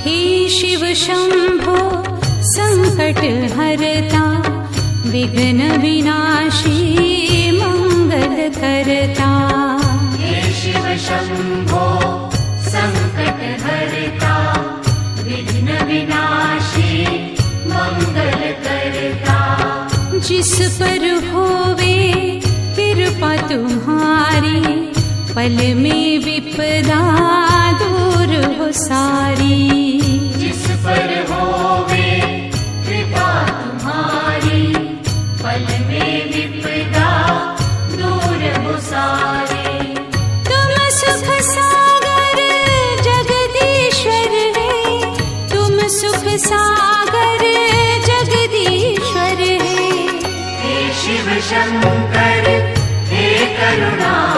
हे शिव शंभो संकट हरता, विघ्न विनाशी मंगल करता। हे शिव शंभो संकट हरता, विघ्न विनाशी मंगल करता। जिस पर होवे कृपा तुम्हारी, पल में विपदा दूर हो सारी। जिस पर होवे कृपा तुम्हारी, पल में विपदा दूर हो सारी। तुम सुख सागर जगदीश्वर है, तुम सुख सागर जगदीश्वर है। हे शिव शंकर हे करुणा